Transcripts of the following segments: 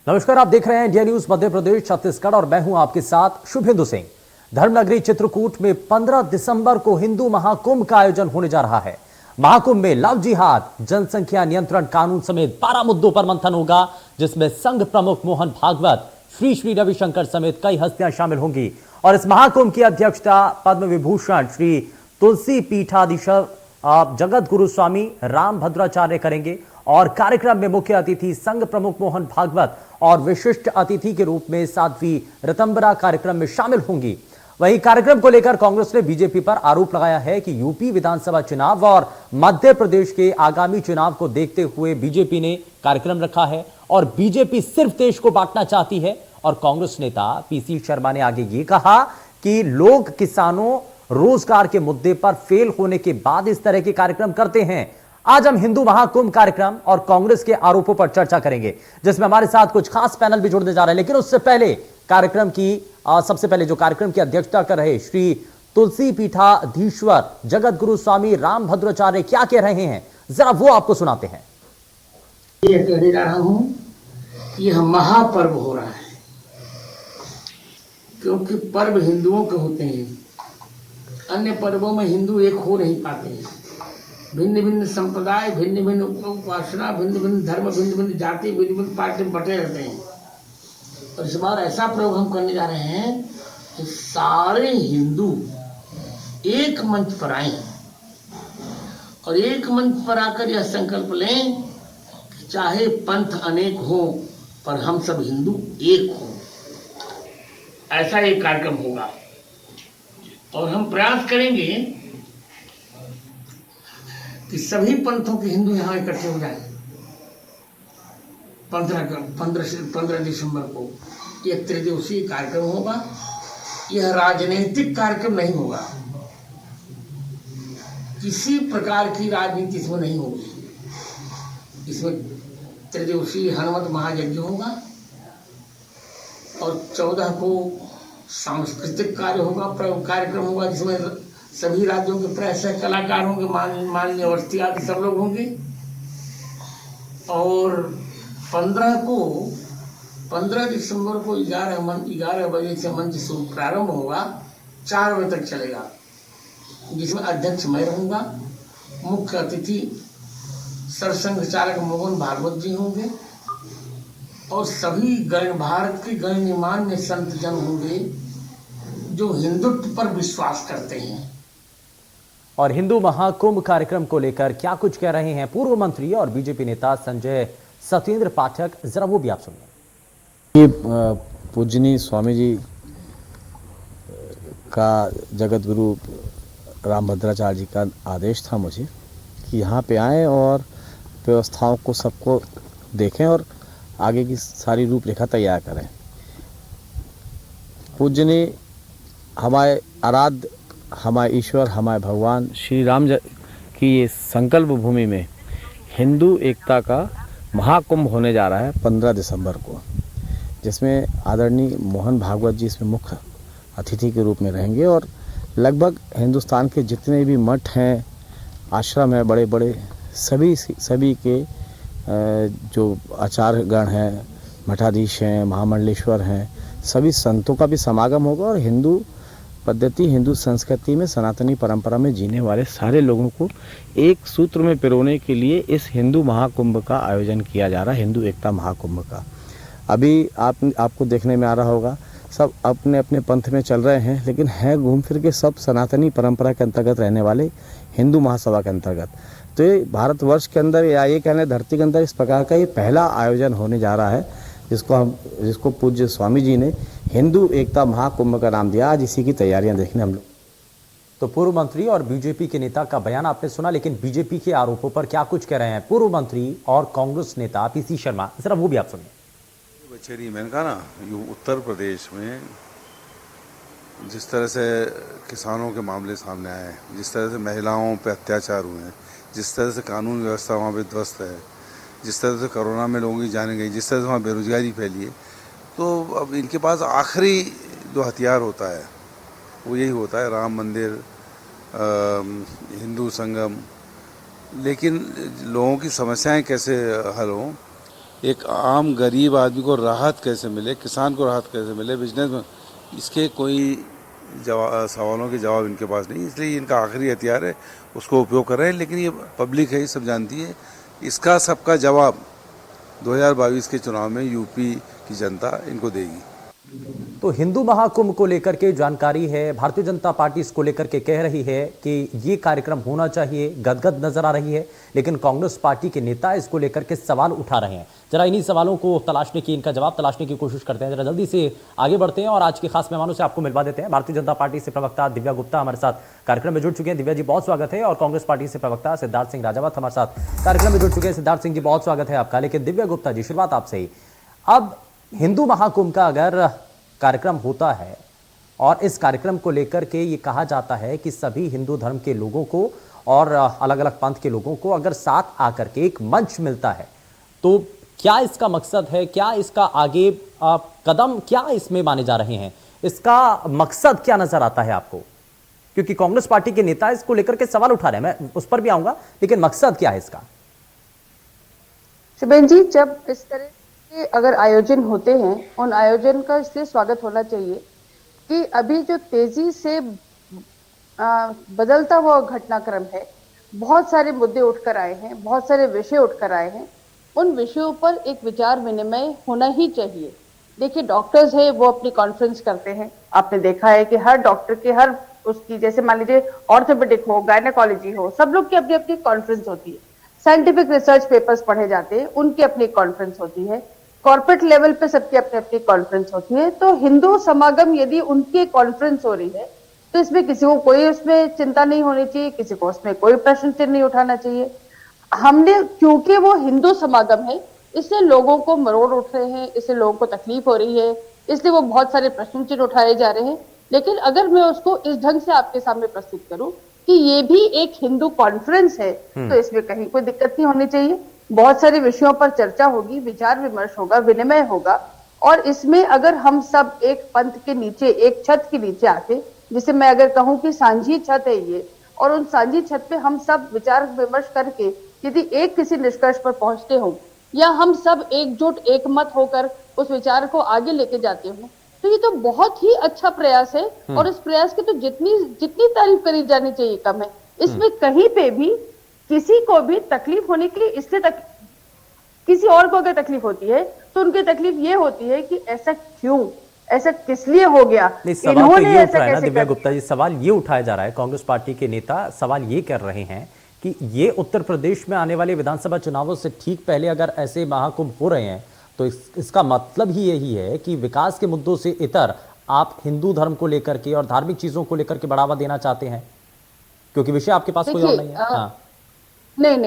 नमस्कार, आप देख रहे हैं इंडिया न्यूज मध्य प्रदेश छत्तीसगढ़ और मैं हूं आपके साथ शुभेंदु सिंह। धर्मनगरी चित्रकूट में 15 दिसंबर को हिंदू महाकुंभ का आयोजन होने जा रहा है। महाकुंभ में लव जिहाद, जनसंख्या नियंत्रण कानून समेत 12 मुद्दों पर मंथन होगा, जिसमें संघ प्रमुख मोहन भागवत, श्री श्री रविशंकर समेत कई हस्तियां शामिल होंगी। और इस महाकुंभ की अध्यक्षता पद्म विभूषण श्री तुलसी पीठाधीश्वर जगत गुरु स्वामी रामभद्राचार्य करेंगे। और कार्यक्रम में मुख्य अतिथि संघ प्रमुख मोहन भागवत और विशिष्ट अतिथि के रूप में साध्वी ऋतंबरा कार्यक्रम में शामिल होंगी। वहीं कार्यक्रम को लेकर कांग्रेस ने बीजेपी पर आरोप लगाया है कि यूपी विधानसभा चुनाव और मध्य प्रदेश के आगामी चुनाव को देखते हुए बीजेपी ने कार्यक्रम रखा है और बीजेपी सिर्फ देश को बांटना चाहती है। और कांग्रेस नेता पीसी शर्मा ने आगे ये कहा कि लोग किसानों रोजगार के मुद्दे पर फेल होने के बाद इस तरह के कार्यक्रम करते हैं। आज हम हिंदू महाकुंभ कार्यक्रम और कांग्रेस के आरोपों पर चर्चा करेंगे, जिसमें हमारे साथ कुछ खास पैनल भी जुड़ने जा रहे हैं। लेकिन उससे पहले सबसे पहले जो कार्यक्रम की अध्यक्षता कर रहे श्री तुलसी पीठाधीश्वर जगत गुरु स्वामी रामभद्राचार्य क्या कह रहे हैं, जरा वो आपको सुनाते हैं। ये कहने जा रहा हूं कि यह महापर्व हो रहा है, क्योंकि पर्व हिंदुओं के होते हैं। अन्य पर्वों में हिंदू एक हो नहीं पाते हैं। भिन्न भिन्न संप्रदाय, भिन्न भिन्न उपासना, भिन्न भिन्न धर्म, भिन्न भिन्न जाति, भिन्न भिन्न पार्टी में बटे रहते हैं। और इस बार ऐसा प्रयोग हम करने जा रहे हैं कि सारे हिंदू एक मंच पर आए और एक मंच पर आकर यह संकल्प लें कि चाहे पंथ अनेक हो पर हम सब हिंदू एक हो। ऐसा एक कार्यक्रम होगा और हम प्रयास करेंगे कि सभी पंथों के हिंदू यहाँ इकट्ठे हो जाए। 15 दिसंबर को यह त्रिदिवसीय कार्यक्रम होगा। यह राजनीतिक कार्यक्रम नहीं होगा, किसी प्रकार की राजनीति इसमें नहीं होगी। इसमें त्रिदिवसीय हनुमत महायज्ञ होगा और 14 को सांस्कृतिक कार्यक्रम होगा, जिसमें सभी राज्यों के प्रेस कलाकार होंगे, माननीय अवस्थी आदि सब लोग होंगे। और 15 दिसंबर को 11 बजे से मंच शुरू प्रारंभ होगा, 4 बजे तक चलेगा, जिसमें अध्यक्ष मैं रहूँगा। मुख्य अतिथि सरसंघ चालक मोहन भागवत जी होंगे और सभी भारत के गणमान्य संत जन होंगे जो हिंदुत्व पर विश्वास करते हैं। और हिंदू महाकुंभ कार्यक्रम को लेकर क्या कुछ कह रहे हैं पूर्व मंत्री और बीजेपी नेता संजय सत्येंद्र पाठक, जरा वो भी आप सुनिए। पूजनीय स्वामी जी का जगत गुरु रामभद्राचार्य जी का आदेश था मुझे कि यहाँ पे आएँ और व्यवस्थाओं को सबको देखें और आगे की सारी रूपरेखा तैयार करें। पूजनीय हमारे आराध्य, हमारे ईश्वर, हमारे भगवान श्री राम की ये संकल्प भूमि में हिंदू एकता का महाकुंभ होने जा रहा है 15 दिसंबर को, जिसमें आदरणीय मोहन भागवत जी इसमें मुख्य अतिथि के रूप में रहेंगे। और लगभग हिंदुस्तान के जितने भी मठ हैं, आश्रम हैं, बड़े बड़े सभी के जो आचार्यगण हैं, मठाधीश हैं, महामंडलेश्वर हैं, सभी संतों का भी समागम होगा। और हिंदू पद्धति, हिंदू संस्कृति में, सनातनी परंपरा में जीने वाले सारे लोगों को एक सूत्र में पिरोने के लिए इस हिंदू महाकुंभ का आयोजन किया जा रहा है, हिंदू एकता महाकुंभ का। अभी आपको देखने में आ रहा होगा, सब अपने अपने पंथ में चल रहे हैं, लेकिन हैं घूम फिर के सब सनातनी परंपरा के अंतर्गत रहने वाले हिंदू महासभा के अंतर्गत। तो ये भारतवर्ष के अंदर या ये कहने धरती के अंदर इस प्रकार का ये पहला आयोजन होने जा रहा है, जिसको पूज्य स्वामी जी ने हिंदू एकता महाकुंभ का नाम दिया। आज इसी की तैयारियां देखने हम लोग। तो पूर्व मंत्री और बीजेपी के नेता का बयान आपने सुना, लेकिन बीजेपी के आरोपों पर क्या कुछ कह रहे हैं पूर्व मंत्री और कांग्रेस नेता पीसी शर्मा, जरा वो भी आप सुनिए। बचेरी मैंने कहा ना, उत्तर प्रदेश में जिस तरह से किसानों के मामले सामने आए, जिस तरह से महिलाओं पर अत्याचार हुए हैं, जिस तरह से कानून व्यवस्था वहाँ पे ध्वस्त है, जिस तरह से कोरोना में लोगों की जाने गई, जिस तरह से वहाँ बेरोजगारी फैली है, तो अब इनके पास आखिरी जो हथियार होता है वो यही होता है, राम मंदिर, हिंदू संगम। लेकिन लोगों की समस्याएं कैसे हल हों, एक आम गरीब आदमी को राहत कैसे मिले, किसान को राहत कैसे मिले, बिजनेस में, इसके कोई सवालों के जवाब इनके पास नहीं। इसलिए इनका आखिरी हथियार है, उसको उपयोग कर रहे हैं। लेकिन ये पब्लिक है, ये सब जानती है। इसका सबका जवाब 2022 के चुनाव में यूपी की जनता इनको देगी। तो हिंदू महाकुंभ को लेकर के जानकारी है, भारतीय जनता पार्टी इसको लेकर के कह रही है कि ये कार्यक्रम होना चाहिए, गदगद नजर आ रही है। लेकिन कांग्रेस पार्टी के नेता इसको लेकर के सवाल उठा रहे हैं। जरा इन्हीं सवालों को तलाशने की, इनका जवाब तलाशने की कोशिश करते हैं। जरा जल्दी से आगे बढ़ते हैं और आज के खास मेहमानों से आपको मिलवा देते हैं। भारतीय जनता पार्टी से प्रवक्ता दिव्या गुप्ता हमारे साथ कार्यक्रम में जुड़ चुके हैं। दिव्या जी, बहुत स्वागत है। और कांग्रेस पार्टी से प्रवक्ता सिद्धार्थ सिंह राजावत हमारे साथ कार्यक्रम में जुड़ चुके हैं। सिद्धार्थ सिंह जी, बहुत स्वागत है आपका। लेकिन दिव्या गुप्ता जी, शुरुआत आपसे ही। अब हिंदू महाकुंभ का अगर कार्यक्रम होता है और इस कार्यक्रम को लेकर के ये कहा जाता है कि सभी हिंदू धर्म के लोगों को और अलग अलग पंथ के लोगों को अगर साथ आकर के एक मंच मिलता है, तो क्या इसका मकसद है, क्या इसका आगे कदम क्या इसमें माने जा रहे हैं, इसका मकसद क्या नजर आता है आपको? क्योंकि कांग्रेस पार्टी के नेता इसको लेकर के सवाल उठा रहे हैं, मैं उस पर भी आऊंगा, लेकिन मकसद क्या है इसका? शुभेन जी, जब इस तरह के अगर आयोजन होते हैं, उन आयोजन का इसलिए स्वागत होना चाहिए कि अभी जो तेजी से बदलता हुआ घटनाक्रम है, बहुत सारे मुद्दे उठकर आए हैं, बहुत सारे विषय उठकर आए हैं। उन विषयों पर एक विचार विनिमय होना ही चाहिए। देखिए, डॉक्टर्स है वो अपनी कॉन्फ्रेंस करते हैं। आपने देखा है कि हर डॉक्टर के हर उसकी, जैसे मान लीजिए ऑर्थोपेडिक हो, गायनेकोलॉजी हो, सब लोग की अपनी अपनी कॉन्फ्रेंस होती है। साइंटिफिक रिसर्च पेपर्स पढ़े जाते हैं, उनकी अपनी कॉन्फ्रेंस होती है। कॉर्पोरेट लेवल पे सबकी अपनी अपनी कॉन्फ्रेंस होती है। तो हिंदू समागम यदि उनकी कॉन्फ्रेंस हो रही है, तो इसमें किसी को कोई उसमें चिंता नहीं होनी चाहिए, किसी को उसमें कोई प्रश्न चिन्ह नहीं उठाना चाहिए। हमने, क्योंकि वो हिंदू समागम है, इससे लोगों को मरोड़ उठ रहे हैं, इससे लोगों को तकलीफ हो रही है, इसलिए वो बहुत सारे प्रश्न चिन्ह उठाए जा रहे हैं। लेकिन अगर मैं उसको इस ढंग से आपके सामने प्रस्तुत करूं कि ये भी एक हिंदू कॉन्फ्रेंस है, तो इसमें कहीं कोई दिक्कत नहीं होनी चाहिए। बहुत सारे विषयों पर चर्चा होगी, विचार विमर्श होगा, विनिमय होगा। और इसमें अगर हम सब एक पंथ के नीचे, एक छत के नीचे आके, जिसे मैं अगर कहूं कि सांझी छत है ये, और उन सांझी छत पे हम सब विचार विमर्श करके यदि एक किसी निष्कर्ष पर पहुंचते हो, या हम सब एकजुट एकमत होकर उस विचार को आगे लेके जाते हो, तो ये तो बहुत ही अच्छा प्रयास है। और इस प्रयास की तो जितनी जितनी तारीफ करी जानी चाहिए कम है। इसमें कहीं पे भी किसी को भी तकलीफ होने की, इससे तक किसी और को अगर तकलीफ होती है तो उनकी तकलीफ ये होती है कि ऐसा क्यों, ऐसा किस लिए हो गया, इन्होंने ऐसा कैसे? दिव्या गुप्ता जी, सवाल ये उठाया जा रहा है, कांग्रेस पार्टी के नेता सवाल ये कर रहे हैं कि ये उत्तर प्रदेश में आने वाले विधानसभा चुनावों से ठीक पहले अगर ऐसे महाकुंभ हो रहे हैं, तो इसका मतलब ही यही है कि विकास के मुद्दों से इतर आप हिंदू धर्म को लेकर के और धार्मिक चीजों को लेकर के बढ़ावा देना चाहते हैं, क्योंकि विषय आपके पास कोई और नहीं है। हाँ। नहीं,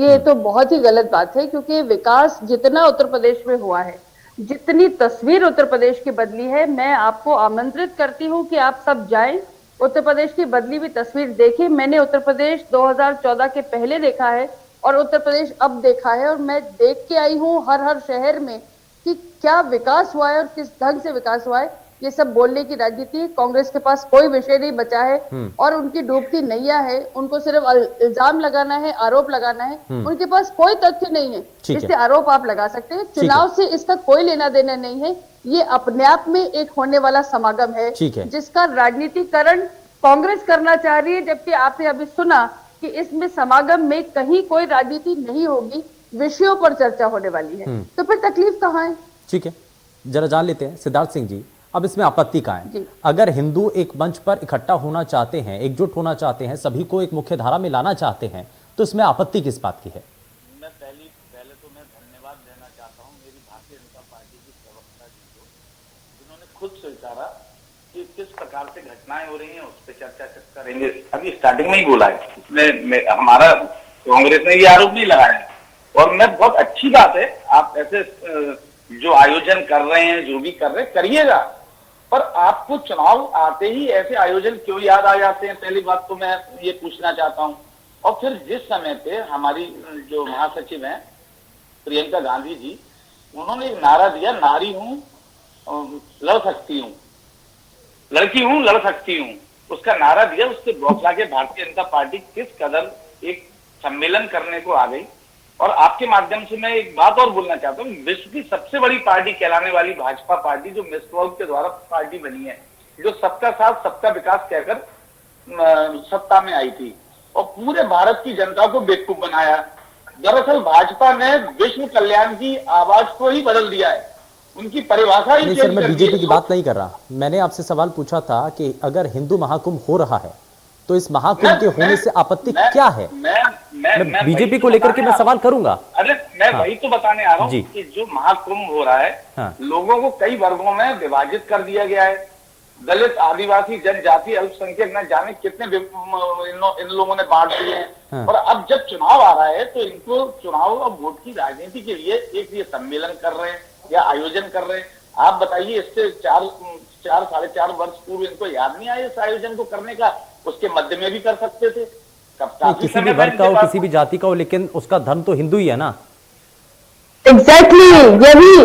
ये तो बहुत ही गलत बात है। क्योंकि विकास जितना उत्तर प्रदेश में हुआ है, जितनी तस्वीर उत्तर प्रदेश की बदली है, मैं आपको आमंत्रित करती हूँ कि आप सब जाएं, उत्तर प्रदेश की बदली हुई तस्वीर देखें। मैंने उत्तर प्रदेश 2014 के पहले देखा है और उत्तर प्रदेश अब देखा है, और मैं देख के आई हूँ हर शहर में कि क्या विकास हुआ है और किस ढंग से विकास हुआ है। ये सब बोलने की राजनीति, कांग्रेस के पास कोई विषय नहीं बचा है और उनकी डूबती नैया है। उनको सिर्फ इल्जाम लगाना है, आरोप लगाना है, उनके पास कोई तथ्य नहीं है जिससे आरोप आप लगा सकते हैं। चुनाव से इसका कोई लेना देना नहीं है। ये अपने आप में एक होने वाला समागम है जिसका राजनीतिकरण कांग्रेस करना चाह रही है, जबकि आपने अभी सुना कि इसमें समागम में कहीं कोई राजनीति नहीं होगी, विषयों पर चर्चा होने वाली है। तो फिर तकलीफ कहाँ है? ठीक है, जरा जान लेते हैं सिद्धार्थ सिंह जी, अब इसमें आपत्ति कहाँ है? अगर हिंदू एक मंच पर इकट्ठा होना चाहते हैं, एकजुट होना चाहते हैं, सभी को एक मुख्य धारा में लाना चाहते हैं, तो इसमें आपत्ति किस बात की है? पहले तो मैं धन्यवाद देना चाहता हूं मेरी भारतीय जनता पार्टी की प्रवक्ता जी को, जिन्होंने खुद से विचारा कि किस प्रकार से घटनाएं हो रही हैं, उस पर चर्चा करेंगे। अभी स्टार्टिंग में ही बोला है, इसमें हमारा कांग्रेस ने ये आरोप नहीं लगाया है। और मैं, बहुत अच्छी बात है, आप ऐसे जो आयोजन कर रहे हैं, जो भी कर रहे हैं, करिएगा, पर आपको चुनाव आते ही ऐसे आयोजन क्यों याद आ जाते हैं? पहली बात तो मैं ये पूछना चाहता हूं। और फिर जिस समय पे हमारी जो महासचिव हैं प्रियंका गांधी जी, उन्होंने एक नारा दिया, नारी हूं लड़ सकती हूं, लड़की हूं लड़ सकती हूं, उसका नारा दिया, उससे बौखला के भारतीय जनता पार्टी किस कदर एक सम्मेलन करने को आ गई और आपके माध्यम से मैं एक बात और बोलना चाहता हूँ, विश्व की सबसे बड़ी पार्टी कहलाने वाली भाजपा पार्टी जो मिस वर्ल्ड के द्वारा पार्टी बनी है, जो सबका साथ सबका विकास कहकर सत्ता में आई थी और पूरे भारत की जनता को बेवकूफ बनाया। दरअसल भाजपा ने विश्व कल्याण की आवाज को ही बदल दिया है, उनकी परिभाषा ही नहीं चेंज सर, मैं कर दी बीजेपी है। की बात नहीं कर रहा। मैंने आपसे सवाल पूछा था कि अगर हिंदू महाकुंभ हो रहा है तो इस महाकुंभ के होने से आपत्ति क्या है? मैं बीजेपी को लेकर के मैं सवाल करूंगा। अरे मैं हाँ। वही तो बताने आ रहा जी। हूँ कि जो महाकुंभ हो रहा है, हाँ। लोगों को कई वर्गों में विभाजित कर दिया गया है। दलित, आदिवासी, जनजाति, अल्पसंख्यक न जाने कितने इन लोगों ने बांट दिए हैं। हाँ। और अब जब चुनाव आ रहा है तो इनको चुनाव और वोट की राजनीति के लिए एक ये सम्मेलन कर रहे हैं या आयोजन कर रहे हैं। आप बताइए, इससे 4-4.5 वर्ष पूर्व इनको याद नहीं आया इस आयोजन को करने का? उसके मध्य में भी कर सकते थे। नहीं, किसी भी वर्ग का हो, किसी भी जाति का हो, लेकिन उसका धर्म तो हिंदू ही है ना। एग्जैक्टली यही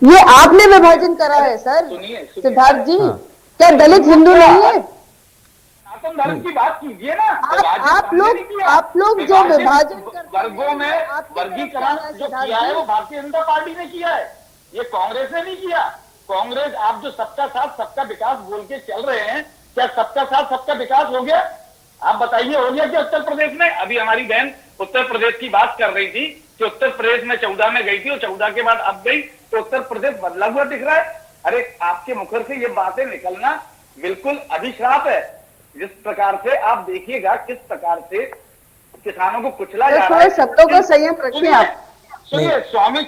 ये आपने विभाजन करा है सर। सुनिए सिद्धार्थ जी, हाँ। क्या दलित हिंदू नहीं है? सनातन धर्म की बात कीजिए ना। आप लोग जो विभाजन करते हैं, वर्गों में आपको वर्गीकरण जो सिद्धार्थ किया है जी, वो भारतीय जनता पार्टी ने किया है, ये कांग्रेस ने नहीं किया। कांग्रेस, आप जो सबका साथ सबका विकास बोल के चल रहे हैं, क्या सबका साथ सबका विकास हो गया? आप बताइए, हो गया क्या उत्तर प्रदेश में? अभी हमारी बहन उत्तर प्रदेश की बात कर रही थी कि उत्तर प्रदेश में 14 में गई थी और 14 के बाद अब गई तो उत्तर प्रदेश बदला हुआ दिख रहा है। अरे आपके मुखर से ये बातें निकलना बिल्कुल अभिश्राप है। जिस प्रकार से आप देखिएगा किस प्रकार से किसानों को कुचला जा रहा है। शब्दों का संयम रखिए आप। सुनिए, स्वामी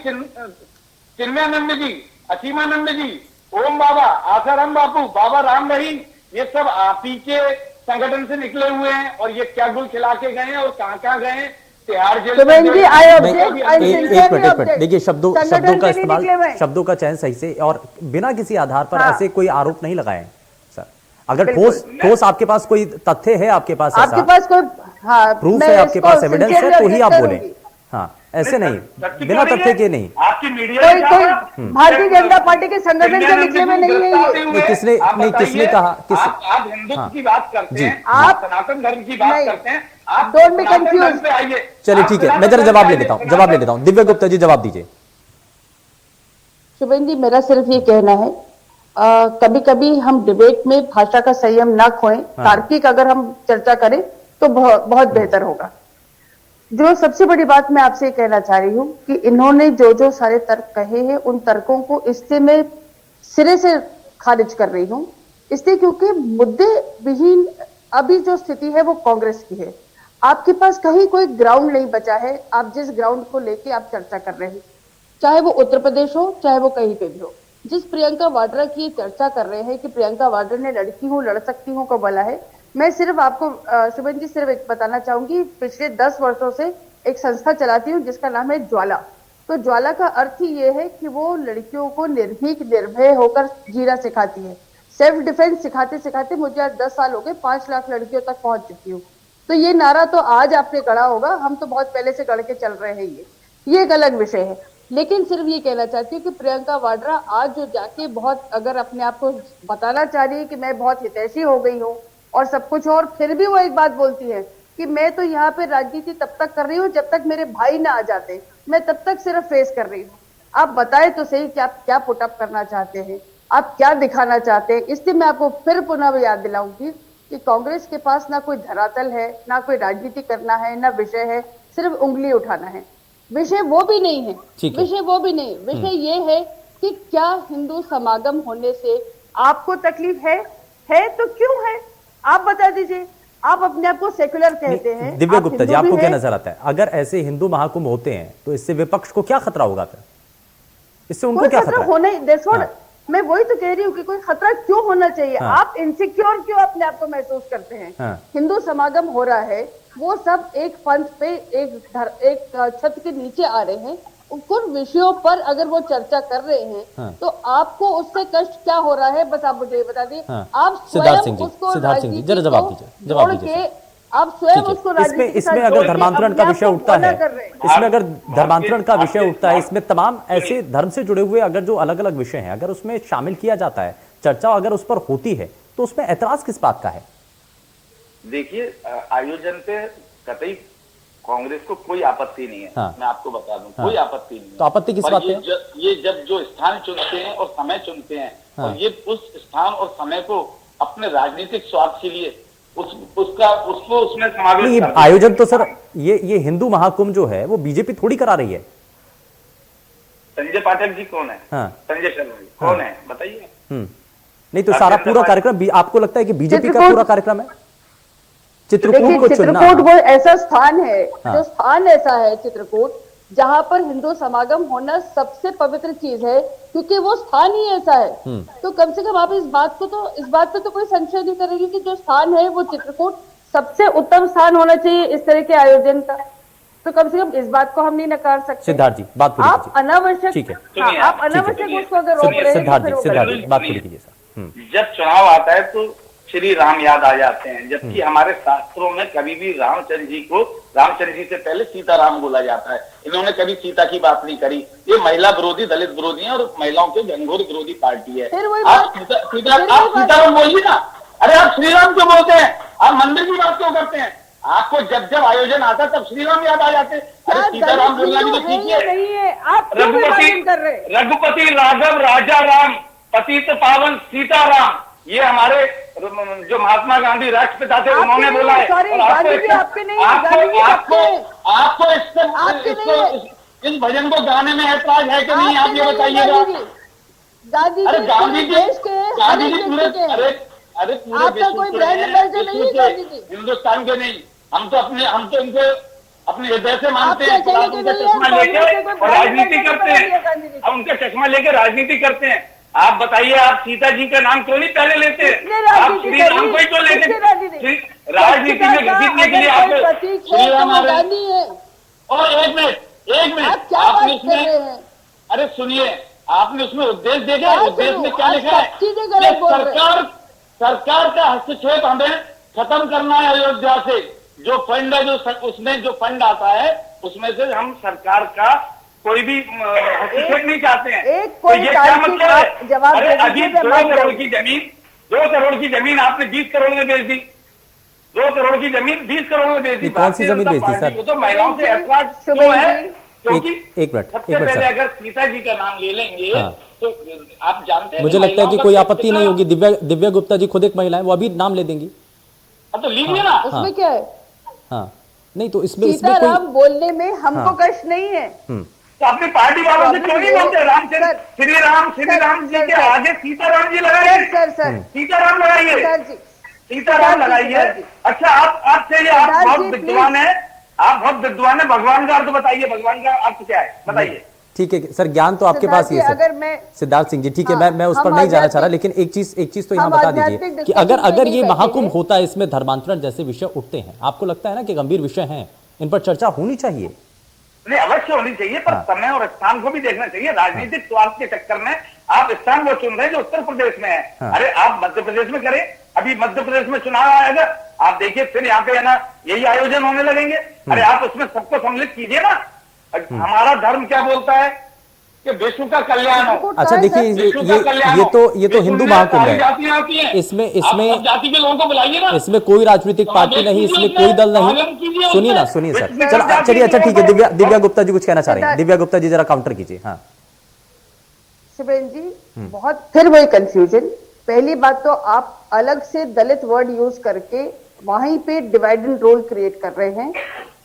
चिन्मयानंद जी, असीमानंद जी, ओम बाबा, आसाराम बापू, बाबा राम रहीम, ये सब आप ही के संगठन से निकले हुए हैं और ये क्या गुल खिला के गए हैं और कहाँ गए हैं? तिहाड़ जेल एक मिनट, देखिए, शब्दों का इस्तेमाल, शब्दों का चयन सही से और बिना किसी आधार पर ऐसे कोई आरोप नहीं लगाए सर। अगर ठोस आपके पास कोई तथ्य है, आपके पास आपके पास कोई प्रूफ है, आपके पास एविडेंस है, तो ही आप बोले। हाँ, ऐसे नहीं, बिना तथ्य के नहीं। आपकी मीडिया कोई भारतीय जनता पार्टी के संगठन से निकले में नहीं है ये। किसने कहा? आप हिंदुत्व की बात करते हैं, आप सनातन धर्म की बात करते हैं, आप डोंट बी सनातन धर्म कंफ्यूज। पे आइए। चलिए ठीक है, मैं जरा जवाब ले लेता हूँ। दिव्या गुप्ता जी, जवाब दीजिए। शुभेंद्र जी, मेरा सिर्फ ये कहना है, कभी कभी हम डिबेट में भाषा का संयम ना खोएं। तार्किक अगर हम चर्चा करें तो बहुत बेहतर होगा। जो सबसे बड़ी बात मैं आपसे कहना चाह रही हूँ कि इन्होंने जो सारे तर्क कहे हैं, उन तर्कों को इसलिए मैं सिरे से खारिज कर रही हूँ, इसलिए क्योंकि मुद्दे विहीन अभी जो स्थिति है वो कांग्रेस की है। आपके पास कहीं कोई ग्राउंड नहीं बचा है। आप जिस ग्राउंड को लेके आप चर्चा कर रहे हैं, चाहे वो उत्तर प्रदेश हो, चाहे वो कहीं पे भी हो, जिस प्रियंका वाड्रा की चर्चा कर रहे हैं कि प्रियंका वाड्रा ने लड़की हूं, लड़ सकती हूं को बोला है, मैं सिर्फ आपको शुभन जी सिर्फ एक बताना चाहूंगी, पिछले 10 वर्षों से एक संस्था चलाती हूँ जिसका नाम है ज्वाला। तो ज्वाला का अर्थ ही ये है कि वो लड़कियों को निर्भीक निर्भय होकर जीना सिखाती है। सेल्फ डिफेंस सिखाते सिखाते मुझे आज 10 साल हो गए, 5 लाख लड़कियों तक पहुंच चुकी हूँ। तो ये नारा तो आज आपने गढ़ा होगा, हम तो बहुत पहले से गढ़ के चल रहे हैं। ये एक अलग विषय है, लेकिन सिर्फ ये कहना चाहती हूँ कि प्रियंका वाड्रा आज जो जाके बहुत अगर अपने आप को बताना चाह रही है कि मैं बहुत हितैषी हो गई हूँ और सब कुछ, और फिर भी वो एक बात बोलती है कि मैं तो यहाँ पे राजनीति तब तक कर रही हूँ जब तक मेरे भाई ना आ जाते, मैं तब तक सिर्फ फेस कर रही हूँ। आप बताएं तो सही कि आप क्या पुटअप करना चाहते हैं, आप क्या दिखाना चाहते हैं। इसलिए मैं आपको फिर पुनः याद दिलाऊंगी कि कांग्रेस के पास ना कोई धरातल है, ना कोई राजनीति करना है, ना विषय है, सिर्फ उंगली उठाना है। विषय वो भी नहीं है, विषय वो भी नहीं, विषय ये है कि क्या हिंदू समागम होने से आपको तकलीफ है तो क्यों है, आप बता दीजिए। आप अपने आप को सेक्युलर कहते हैं। दिव्या गुप्ता जी, आपको क्या नजर आता है, अगर ऐसे हिंदू महाकुंभ होते हैं तो इससे विपक्ष को क्या खतरा होगा? फिर इससे उनको क्या खतरा होना ही, मैं वही तो कह रही हूँ कि कोई खतरा क्यों होना चाहिए। आप इनसिक्योर क्यों अपने आप को महसूस करते हैं? हिंदू समागम हो रहा है, वो सब एक पंथ पे एक छत के नीचे आ रहे हैं, उन विषयों पर अगर वो चर्चा कर रहे हैं तो आपको उससे कष्ट क्या हो रहा है, बस आप मुझे बता दिए। आप स्वयं उसको राजनीति को जोड़ के आप स्वयं उसको राजनीति इसमें अगर धर्मांतरण का विषय उठता है, इसमें अगर धर्मांतरण का विषय उठता है, इसमें तमाम ऐसे धर्म से जुड़े हुए अगर जो अलग अलग विषय हैं अगर उसमें शामिल किया जाता है, चर्चा अगर उस पर होती है, तो उसमें ऐतराज किस बात का है? देखिए, आयोजन पे कतई कांग्रेस को कोई आपत्ति नहीं है। हाँ। मैं आपको बता दूं, हाँ। कोई आपत्ति नहीं है। तो आपत्ति किस पर बात पे है? ये जब जो स्थान चुनते हैं और समय चुनते हैं, हाँ। और ये उस स्थान और समय को अपने राजनीतिक स्वार्थ के लिए उसको उसमें समावेश नहीं, ये करते हैं। आयोजन तो सर ये हिंदू महाकुंभ जो है वो बीजेपी थोड़ी करा रही है। संजय पाठक जी कौन है? हाँ। संजय शर्मा जी कौन है बताइए। नहीं तो सारा पूरा कार्यक्रम आपको लगता है कि बीजेपी का पूरा कार्यक्रम है? चित्रकूट देखिए, को चुनना, चित्रकूट वो ऐसा स्थान है, हाँ। जो स्थान ऐसा है चित्रकूट, जहां पर हिंदू समागम होना सबसे पवित्र चीज है, क्योंकि वो स्थान ही ऐसा है। तो कम से कम आप इस बात पे तो कोई संशय नहीं करेंगे कि जो स्थान है वो चित्रकूट सबसे उत्तम स्थान होना चाहिए इस तरह के आयोजन का। तो कम से कम इस बात को हम नहीं नकार सकते। सिद्धार्थ जी बात पूरी आप कीजिए। अनावश्यक, ठीक है। हाँ, आप अनावश्यक उसको अगर रोक रहे हैं सिद्धार्थ तो फिर जी वो सिद्धार्थ गलत जी है। बात पूरी कीजिए सर। जब चुनाव आता है तो श्री राम याद आ जाते हैं, जबकि हमारे शास्त्रों में कभी भी रामचंद्र जी से पहले सीताराम बोला जाता है। इन्होंने कभी सीता की बात नहीं करी। ये महिला विरोधी, दलित विरोधी है और महिलाओं के घनघोर विरोधी पार्टी है। फिर वही आप बात- सीताराम बोलिए ना। अरे आप श्री राम क्यों बोलते हैं? आप मंदिर की बात क्यों करते हैं? आपको जब जब आयोजन आता तब श्री राम याद आ जाते हैं। अरे क्या सीताराम दलित बोलना भी तो हिंदू है सीखिए। या नहीं है? आप क्यों विभाजन कर रहे हैं? रघुपति राघव राजा राम पतित पावन सीताराम, ये हमारे जो महात्मा गांधी राष्ट्रपिता थे आपके उन्होंने नहीं बोला है। सॉरी, और आपको गांधी जी इसको- आपके नहीं है, गांधी जी आपके हैं। आपको आपके नहीं है। इस भजन को गाने में ऐतराज है कि नहीं, आप आपके ये नहीं है बताइएगा। गांधी अरे जी गांधी जी, देश के हर गांधी एक जी पूरे, व्यक्ति के हैं। अरे पूरे आपका विश्व कोई के ब्रांड हैं, एम्बेसडर नहीं है विश्व गांधी के, जी। हिंदुस्तान के नहीं। हम तो इनको अपने हृदय से मानते आपके हैं। अकेले आप के उनका नहीं है, चश्मा लेके कांग्रेस के कोई और ब्रांड राजनीति एम्बेसडर करते बना दिया हैं। गांधी जी को। अब उनका चश्मा लेके राजनीति करते हैं। आप बताइए, आप सीता जी का नाम क्यों नहीं पहले लेते? किसने आप राजनीति श्री करी? राम को ही क्यों लेते? किसने राजनीति? राजनीति में घसीटने के लिए अगर आप कोई प्रतीक श्री है तो राम वो आ रहे हैं। गांधी है। और एक मिनट आप क्या आपने बात कर इसमें, रहे हैं? अरे सुनिए, आपने उसमें उद्देश्य देखा? क्या उद्देश्य में सुनो? क्या आप लिखा है? सब चीजें गलत कि बोल रहे हैं। सरकार का हस्तक्षेप हमें खत्म करना है अयोध्या से। जो फंड है, उसमें जो फंड आता है उसमें से हम सरकार का कोई भी हस्तक्षेप नहीं चाहते हैं। एक कोई तो ये क्या तार्किक मतलब आप है? जवाब अरे दे दीजिए, अभी मैं मान 2 करोड़ जाऊंगी। की जमीन 2 करोड़ की जमीन आपने 20 करोड़ में बेच दी। 2 करोड़ की जमीन 20 करोड़ में बेच दी। ये कौन सी जमीन बेच दी, सर? वो तो महिलाओं से ऐतराज शुभम क्यों है? जी। क्योंकि एक मिनट सबसे पहले सर। अगर सीता जी का नाम ले लेंगे हाँ। तो आप जानते हैं मुझे लगता है कि महिलाओं कोई का आपत्ति नहीं होगी। दिव्या गुप्ता जी खुद एक महिला है, वो अभी नाम ले देंगी। तो लीजिए ना। उसमें क्या है? हाँ नहीं तो इसमें सीताराम कोई बोलने में हमको हाँ। कष्ट नहीं है। तो अपनी पार्टी वालों से क्यों नहीं बोलते? रामचंद्र श्री राम जी के आगे सीताराम जी लगाइए। सर सीताराम लगाइए, सर जी, सीताराम लगाइए। सर जी। अच्छा, आप सर बहुत जी, विद्वान है, आप बहुत विद्वान है। भगवान का अर्थ बताइए, भगवान का अर्थ क्या है बताइए। ठीक है सर, ज्ञान तो आपके पास ही है अगर सर। मैं सिद्धार्थ सिंह जी, ठीक है, हाँ, मैं उस पर हम नहीं जाना चाह रहा, आध्यात्मिक- लेकिन एक चीज तो यहाँ हम बता आध्यात्मिक दीजिए कि discussion अगर में नहीं ये बैठे महाकुंभ हैं। होता है, इसमें धर्मांतरण जैसे विषय उठते हैं, आपको लगता है ना कि गंभीर विषय हैं, इन पर चर्चा होनी चाहिए? नहीं, अवश्य होनी चाहिए, पर हाँ। समय और स्थान को भी देखना चाहिए। राजनीतिक स्वार्थ के चक्कर में आप स्थान वो चुन रहे हैं जो उत्तर प्रदेश में है। हाँ। अरे आप मध्य प्रदेश में करें। अभी मध्य प्रदेश में चुनाव आएगा, आप देखिए, फिर यहाँ पे है ना यही आयोजन होने लगेंगे। अरे आप उसमें सबको सम्मिलित कीजिए ना। हमारा धर्म क्या बोलता है कि विश्व का कल्याण हो। अच्छा देखिए, विश्व का कल्याण ये हो। तो विश्व हिंदू में महाकुंभ सारी है। जातियां आती हैं। इसमें आप सब जाति के लोगों को बुलाइए ना। इसमें कोई राजनीतिक पार्टी नहीं, इसमें कोई दल नहीं। सुनिए ना, सुनिए सर। चलिए, अच्छा ठीक है, दिव्या गुप्ता जी कुछ कहना चाह रही हैं। दिव्या गुप्ता जी जरा काउंटर कीजिए। हाँ शिवेन जी, बहुत फिर वही कंफ्यूजन। पहली बात तो आप अलग से दलित वर्ड यूज करके वहीं पे डिवाइड एंड रूल क्रिएट कर रहे हैं।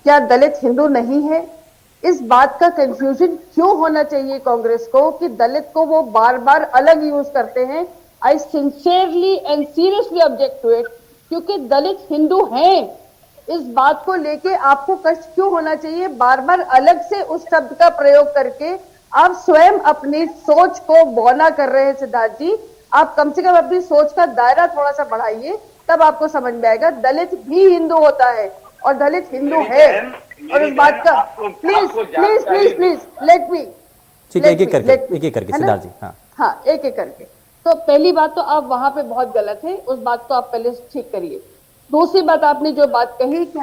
क्या दलित हिंदू नहीं है? इस बात का कंफ्यूजन क्यों होना चाहिए कांग्रेस को कि दलित को वो बार बार अलग यूज करते हैं? I sincerely and seriously object to it, क्योंकि दलित हिंदू हैं। इस बात को लेके आपको कष्ट क्यों होना चाहिए? बार बार अलग से उस शब्द का प्रयोग करके आप स्वयं अपनी सोच को बौना कर रहे हैं। सिद्धार्थ जी, आप कम से कम अपनी सोच का दायरा थोड़ा सा बढ़ाइए, तब आपको समझ में आएगा दलित भी हिंदू होता है और दलित हिंदू है। और इस बात का please please please please let me, ठीक है, एक एक करके सिद्धार्थ जी। हाँ, एक एक करके। तो पहली बात तो आप वहां पे बहुत गलत है, उस बात को आप पहले ठीक करिए। दूसरी बात, आपने जो बात कही कि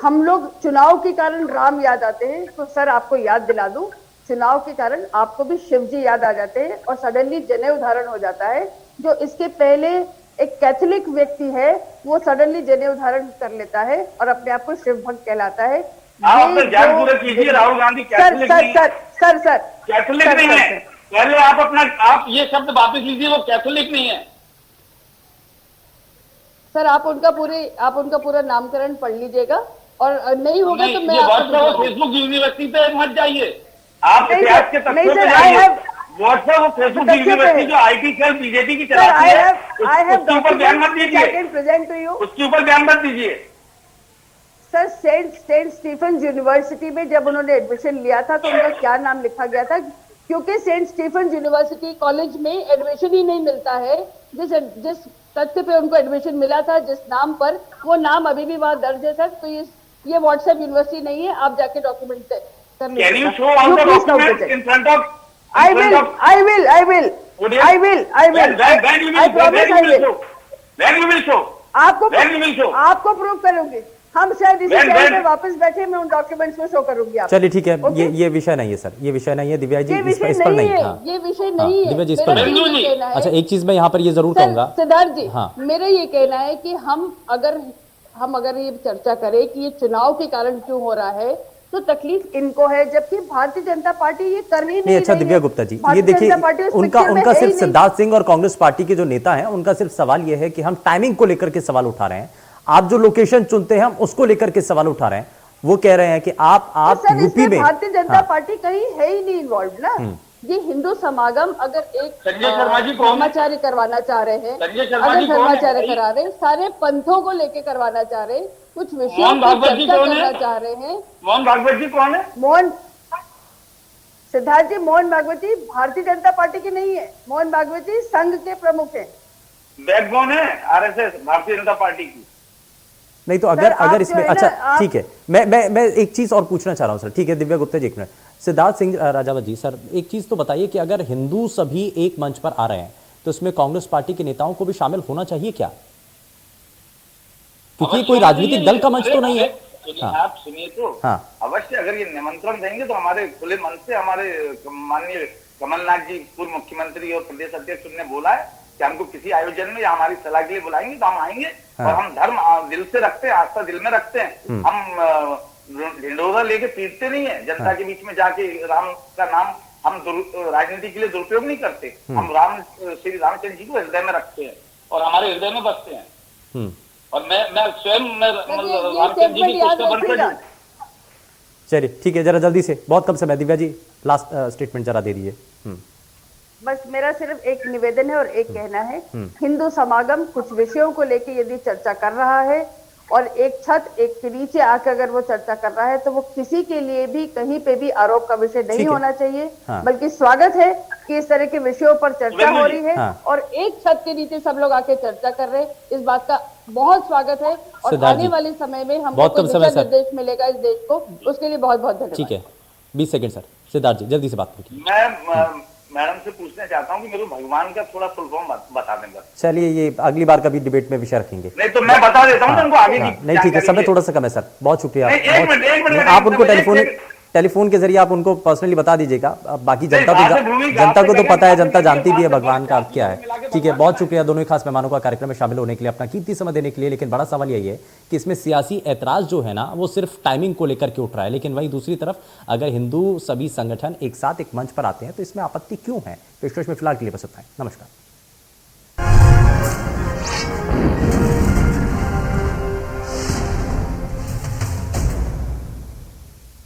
हम लोग चुनाव के कारण राम याद आते हैं, तो सर आपको याद दिला दूं, चुनाव के कारण आपको भी शिव जी याद आ जाते हैं और सडनली जनेऊ धारण हो जाता है। जो इसके पहले एक कैथोलिक व्यक्ति है वो सडनली जनेऊ धारण कर लेता है और अपने आप को शिव भक्त कहलाता है। आप अपना ज्ञान पूरा कीजिए। राहुल गांधी कैथोलिक नहीं है। सर कैथोलिक नहीं है। पहले आप ये शब्द वापस लीजिए, वो कैथोलिक नहीं है। सर आप उनका पूरा नामकरण पढ़ लीजिएगा और नहीं होगा तो मैं व्हाट्सएप फेसबुक यूनिवर्सिटी पे मत जाइए, आप इतिहास के तथ्यों पे जाइए। व्हाट्सएप और फेसबुक यूनिवर्सिटी जो आईटी सेल बीजेपी की चलाती है, उसके ऊपर बयान मत दीजिए, उसके ऊपर बयान मत दीजिए। सर सेंट स्टीफन यूनिवर्सिटी में जब उन्होंने एडमिशन लिया था तो उनका क्या नाम लिखा गया था? क्योंकि सेंट स्टीफन यूनिवर्सिटी कॉलेज में एडमिशन ही नहीं मिलता है। जिस तथ्य पे उनको एडमिशन मिला था, जिस नाम पर, वो नाम अभी भी वहां दर्ज है सर। तो ये व्हाट्सएप यूनिवर्सिटी नहीं है, आप जाके डॉक्यूमेंट कर लीजिए। Can you show all the documents in front of? I will. I promise I will. When you will show? आपको प्रूव करूंगी। हम शायद इसी टाइम पे वापस बैठे, मैं उन डॉक्यूमेंट्स में शो करूंगी आप। चलिए ठीक है, ये विषय नहीं है सर, ये विषय नहीं है दिव्या जी, इस पर नहीं है। ये विषय नहीं है दिव्या जी, इस पर नहीं। अच्छा एक चीज मैं यहाँ पर ये जरूर कहूंगा सिद्धार्थ जी, हाँ, मेरा ये कहना है कि हम अगर ये चर्चा करें कि ये चुनाव के कारण क्यों हो रहा है तो तकलीफ इनको है, जबकि भारतीय जनता पार्टी ये कर ही नहीं। अच्छा दिव्या गुप्ता जी, ये देखिए उनका सिर्फ सिद्धार्थ सिंह और कांग्रेस पार्टी के जो नेता हैं उनका सिर्फ सवाल ये है कि हम टाइमिंग को लेकर के सवाल उठा रहे हैं। आप जो लोकेशन चुनते हैं हम उसको लेकर के सवाल उठा रहे हैं। वो कह रहे हैं कि आप यूपी में भारतीय जनता पार्टी कहीं है ही नहीं इन्वॉल्व ना। ये हिंदू समागम अगर एक धर्माचार्य करवाना चाह रहे हैं, अगर धर्माचार्य करा रहे हैं, सारे पंथों को लेके करवाना चाह रहे हैं, कुछ विषयों की चर्चा करना चाह रहे हैं। मोहन भागवत जी कौन है? सिद्धार्थ जी, मोहन भागवत जी भारतीय जनता पार्टी के नहीं है। मोहन भागवत जी संघ के प्रमुख हैं, बैकबोन है आरएसएस भारतीय जनता पार्टी की। नहीं तो अगर इसमें अच्छा ठीक है, मैं एक चीज और पूछना चाह रहा हूं सर। ठीक है दिव्या गुप्ता जी, एक मिनट। सिद्धार्थ सिंह राजावत जी, सर एक चीज तो बताइए कि अगर हिंदू सभी एक मंच पर आ रहे हैं तो इसमें कांग्रेस पार्टी के नेताओं को भी शामिल होना चाहिए क्या? क्योंकि कोई राजनीतिक दल का मंच तो नहीं है। आप सुनिए तो अवश्य अगर ये निमंत्रण देंगे तो हमारे खुले मन से हमारे माननीय कमलनाथ जी पूर्व मुख्यमंत्री और प्रदेश अध्यक्ष ने बोला है कि हमको किसी आयोजन में या हमारी सलाह के लिए बुलाएंगे तो हम आएंगे। और हम धर्म दिल से रखते हैं, आस्था दिल में रखते हैं। हम ढिंडोरा लेके पीटते नहीं है जनता के बीच में जाके। राम का नाम हम राजनीति के लिए दुरुपयोग नहीं करते। हम श्री रामचंद्र जी को हृदय में रखते हैं और हमारे हृदय में बसते हैं। और मैं स्वयं रामचंद्र जी की पुस्तक बनकर हूं। चलिए ठीक है, जरा जल्दी से, बहुत कम समय, दिव्या जी लास्ट स्टेटमेंट जरा दे दीजिए। बस मेरा सिर्फ एक निवेदन है और एक कहना है, हिंदू समागम कुछ विषयों को लेकर यदि चर्चा कर रहा है और एक छत एक के नीचे आकर अगर वो चर्चा कर रहा है तो वो किसी के लिए भी कहीं पे भी आरोप का विषय नहीं होना चाहिए। बल्कि स्वागत है कि इस तरह के विषयों पर चर्चा हो रही है और एक छत के नीचे सब लोग आके चर्चा कर रहे हैं। इस बात का बहुत स्वागत है और आने वाले समय में हमको दिशा निर्देश मिलेगा इस देश को, उसके लिए बहुत बहुत धन्यवाद। ठीक है, 20 सेकंड सर। सिद्धार्थ जी जल्दी से बात कीजिए। मैं मैडम से पूछना चाहता हूँ कि मेरे भगवान का थोड़ा फुल फॉर्म बता दें। चलिए ये अगली बार कभी डिबेट में विषय रखेंगे। नहीं तो मैं बता देता हूँ उनको आगे। नहीं ठीक है, समय थोड़ा सा कम है सर, बहुत शुक्रिया। आप उनको टेलीफोन के जरिए आप उनको पर्सनली बता दीजिएगा। बाकी जनता को तो पता है, जनता जानती भी है भगवान का अर्थ क्या है। ठीक है, बहुत शुक्रिया दोनों ही खास मेहमानों का कार्यक्रम में शामिल होने के लिए, अपना कीमती समय देने के लिए। लेकिन बड़ा सवाल यही है कि इसमें सियासी ऐतराज जो है ना वो सिर्फ टाइमिंग को लेकर के उठ रहा है। लेकिन वहीं दूसरी तरफ अगर हिंदू सभी संगठन एक साथ एक मंच पर आते हैं तो इसमें आपत्ति क्यों है? पेशकश में फिलहाल के लिए बस इतना है। नमस्कार।